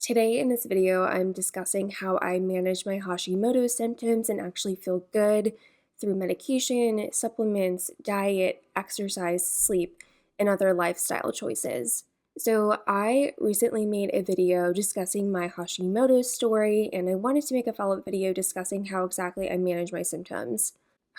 Today in this video, I'm discussing how I manage my Hashimoto symptoms and actually feel good through medication, supplements, diet, exercise, sleep, and other lifestyle choices. So I recently made a video discussing my Hashimoto story, and I wanted to make a follow-up video discussing how exactly I manage my symptoms.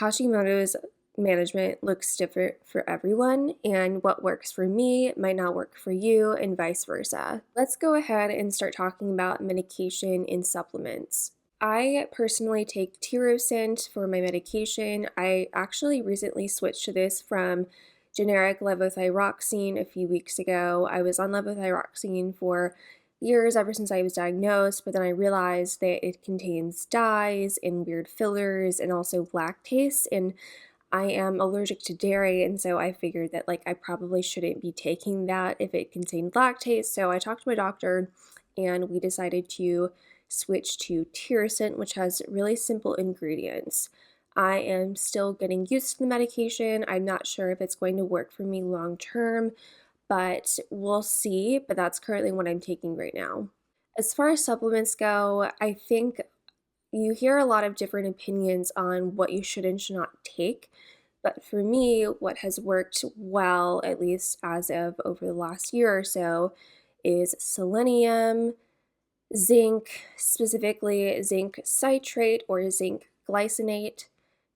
Hashimoto's management looks different for everyone, and what works for me might not work for you, and vice versa. Let's go ahead and start talking about medication and supplements. I personally take Tirosint for my medication. I actually recently switched to this from generic levothyroxine a few weeks ago. I was on levothyroxine for years, ever since I was diagnosed, but then I realized that it contains dyes and weird fillers and also lactase, and I am allergic to dairy, and so I figured that I probably shouldn't be taking that if it contained lactase. So I talked to my doctor and we decided to switch to Tirosint, which has really simple ingredients. I am still getting used to the medication. I'm not sure if it's going to work for me long term, but we'll see. But that's currently what I'm taking right now. As far as supplements go, I think you hear a lot of different opinions on what you should and should not take. But for me, what has worked well, at least as of over the last year or so, is selenium, zinc, specifically zinc citrate or zinc glycinate,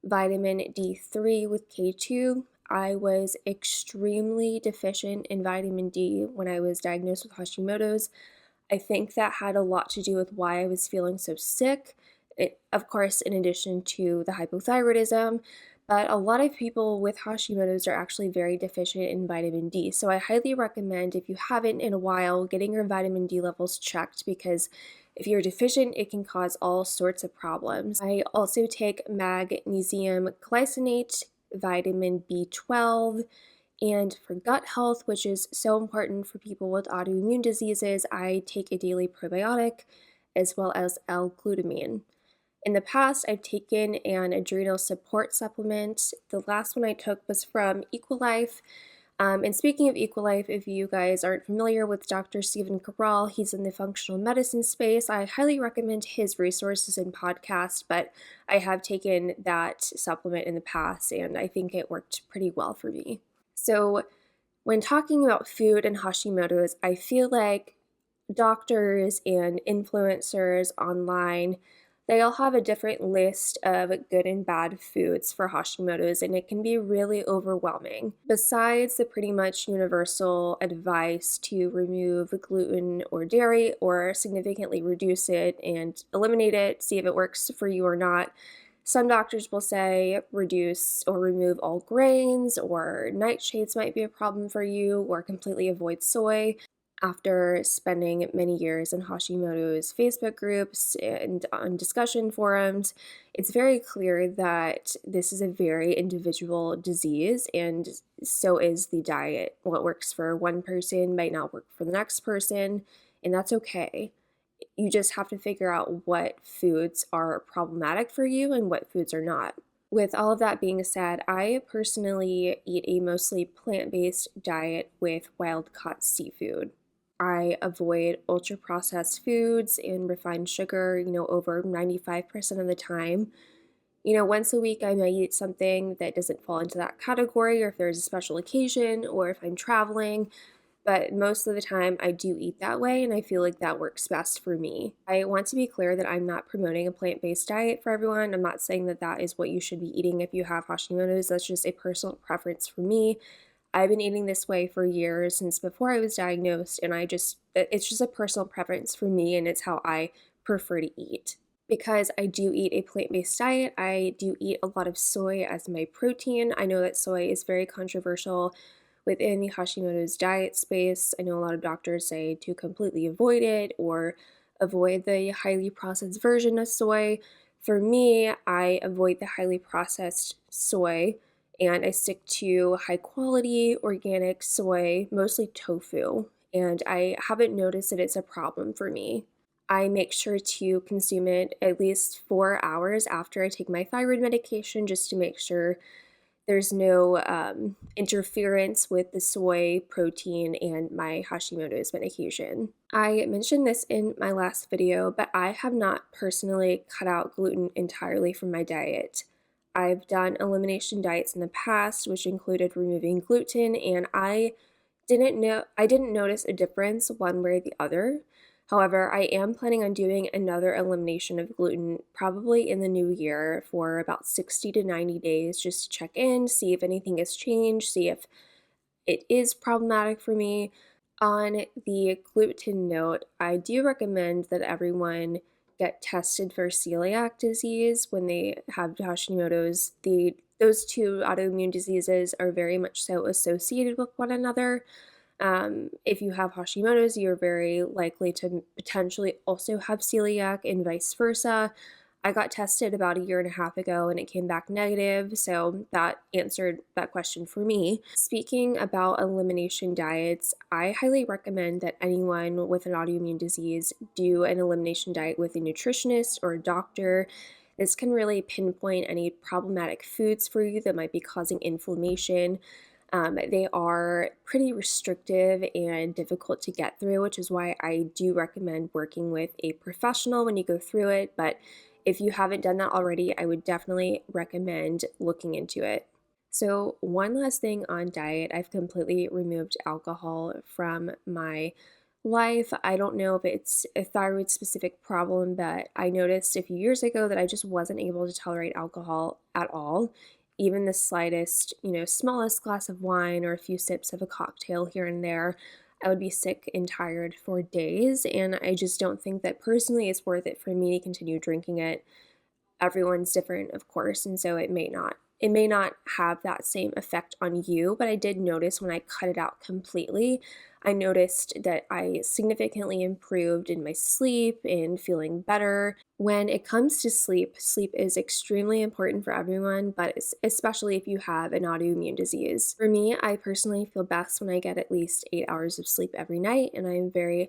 vitamin D3 with K2. I was extremely deficient in vitamin D when I was diagnosed with Hashimoto's. I think that had a lot to do with why I was feeling so sick. Of course, in addition to the hypothyroidism, but a lot of people with Hashimoto's are actually very deficient in vitamin D. So I highly recommend, if you haven't in a while, getting your vitamin D levels checked, because if you're deficient, it can cause all sorts of problems. I also take magnesium glycinate, vitamin B12, and for gut health, which is so important for people with autoimmune diseases, I take a daily probiotic as well as L-glutamine. In the past, I've taken an adrenal support supplement. The last one I took was from Equilife. And speaking of Equilife, if you guys aren't familiar with Dr. Stephen Cabral, he's in the functional medicine space. I highly recommend his resources and podcast, but I have taken that supplement in the past, and I think it worked pretty well for me. So when talking about food and Hashimoto's, I feel like doctors and influencers online, they all have a different list of good and bad foods for Hashimoto's, and it can be really overwhelming. Besides the pretty much universal advice to remove gluten or dairy or significantly reduce it and eliminate it, see if it works for you or not, some doctors will say reduce or remove all grains, or nightshades might be a problem for you, or completely avoid soy. After spending many years in Hashimoto's Facebook groups and on discussion forums, it's very clear that this is a very individual disease, and so is the diet. What works for one person might not work for the next person, and that's okay. You just have to figure out what foods are problematic for you and what foods are not. With all of that being said, I personally eat a mostly plant-based diet with wild-caught seafood. I avoid ultra-processed foods and refined sugar, over 95% of the time. Once a week I might eat something that doesn't fall into that category, or if there's a special occasion, or if I'm traveling. But most of the time I do eat that way, and I feel like that works best for me. I want to be clear that I'm not promoting a plant-based diet for everyone. I'm not saying that that is what you should be eating if you have Hashimoto's. That's just a personal preference for me. I've been eating this way for years, since before I was diagnosed, and it's just a personal preference for me, and it's how I prefer to eat. Because I do eat a plant-based diet, I do eat a lot of soy as my protein. I know that soy is very controversial within the Hashimoto's diet space. I know a lot of doctors say to completely avoid it or avoid the highly processed version of soy. For me, I avoid the highly processed soy, and I stick to high quality organic soy, mostly tofu, and I haven't noticed that it's a problem for me. I make sure to consume it at least 4 hours after I take my thyroid medication, just to make sure There's no interference with the soy protein and my Hashimoto's medication. I mentioned this in my last video, but I have not personally cut out gluten entirely from my diet. I've done elimination diets in the past, which included removing gluten, and I didn't notice a difference one way or the other. However, I am planning on doing another elimination of gluten probably in the new year for about 60 to 90 days just to check in, see if anything has changed, see if it is problematic for me. On the gluten note, I do recommend that everyone get tested for celiac disease when they have Hashimoto's. Those two autoimmune diseases are very much so associated with one another. If you have Hashimoto's, you're very likely to potentially also have celiac and vice versa. I got tested about a year and a half ago and it came back negative, so that answered that question for me. Speaking about elimination diets, I highly recommend that anyone with an autoimmune disease do an elimination diet with a nutritionist or a doctor. This can really pinpoint any problematic foods for you that might be causing inflammation. They are pretty restrictive and difficult to get through, which is why I do recommend working with a professional when you go through it. But if you haven't done that already, I would definitely recommend looking into it. So, one last thing on diet, I've completely removed alcohol from my life. I don't know if it's a thyroid specific problem, but I noticed a few years ago that I just wasn't able to tolerate alcohol at all. Even the slightest, smallest glass of wine or a few sips of a cocktail here and there, I would be sick and tired for days. And I just don't think that personally it's worth it for me to continue drinking it. Everyone's different, of course, and so it may not have that same effect on you, but I did notice when I cut it out completely, I noticed that I significantly improved in my sleep and feeling better. When it comes to sleep, sleep is extremely important for everyone, but especially if you have an autoimmune disease. For me, I personally feel best when I get at least 8 hours of sleep every night, and I am very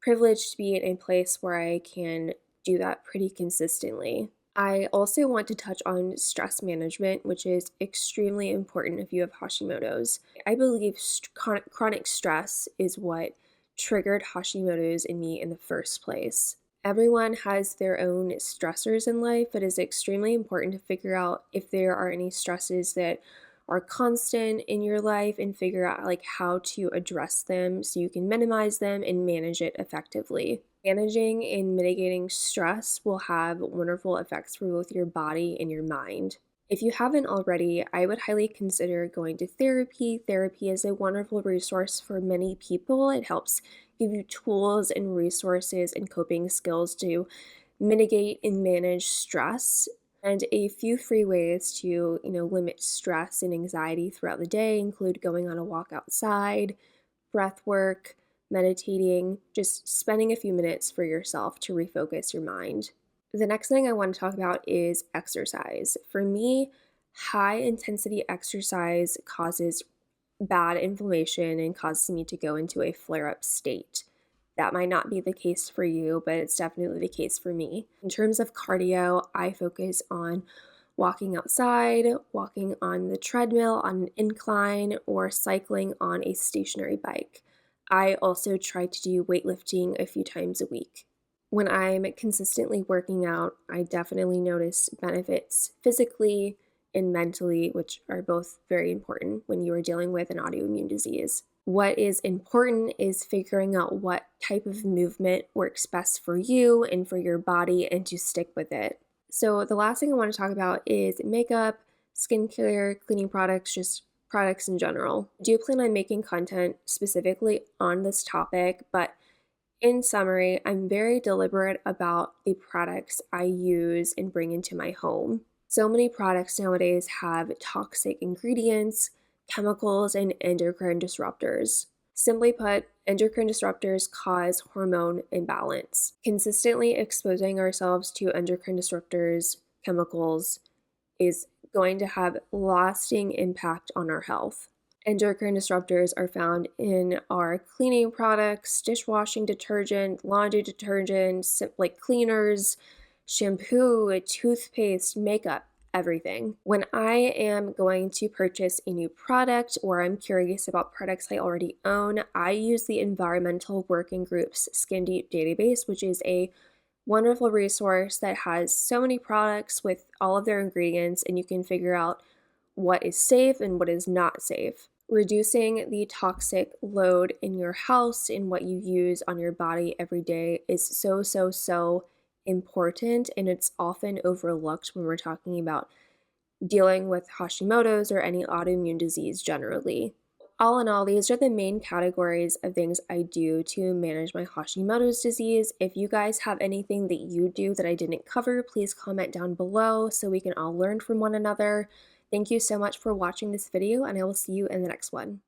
privileged to be in a place where I can do that pretty consistently. I also want to touch on stress management, which is extremely important if you have Hashimoto's. I believe chronic stress is what triggered Hashimoto's in me in the first place. Everyone has their own stressors in life, but it's extremely important to figure out if there are any stresses that are constant in your life and figure out like how to address them so you can minimize them and manage it effectively. Managing and mitigating stress will have wonderful effects for both your body and your mind. If you haven't already, I would highly consider going to therapy. Therapy is a wonderful resource for many people. It helps give you tools and resources and coping skills to mitigate and manage stress. And a few free ways to, limit stress and anxiety throughout the day include going on a walk outside, breath work, meditating, just spending a few minutes for yourself to refocus your mind. The next thing I want to talk about is exercise. For me, high intensity exercise causes bad inflammation and causes me to go into a flare up state. That might not be the case for you, but it's definitely the case for me. In terms of cardio, I focus on walking outside, walking on the treadmill on an incline, or cycling on a stationary bike. I also try to do weightlifting a few times a week. When I'm consistently working out, I definitely notice benefits physically and mentally, which are both very important when you are dealing with an autoimmune disease. What is important is figuring out what type of movement works best for you and for your body and to stick with it. So the last thing I want to talk about is makeup, skincare, cleaning products, just products in general. I do plan on making content specifically on this topic, but in summary, I'm very deliberate about the products I use and bring into my home. So many products nowadays have toxic ingredients, chemicals, and endocrine disruptors. Simply put, endocrine disruptors cause hormone imbalance. Consistently exposing ourselves to endocrine disruptors, chemicals, is going to have lasting impact on our health. Endocrine disruptors are found in our cleaning products, dishwashing detergent, laundry detergent, like cleaners, shampoo, toothpaste, makeup. everything. When I am going to purchase a new product or I'm curious about products I already own, I use the Environmental Working Group's Skin Deep database, which is a wonderful resource that has so many products with all of their ingredients, and you can figure out what is safe and what is not safe. Reducing the toxic load in your house and what you use on your body every day is so important, and it's often overlooked when we're talking about dealing with Hashimoto's or any autoimmune disease generally. All in all, these are the main categories of things I do to manage my Hashimoto's disease. If you guys have anything that you do that I didn't cover, please comment down below so we can all learn from one another. Thank you so much for watching this video, and I will see you in the next one.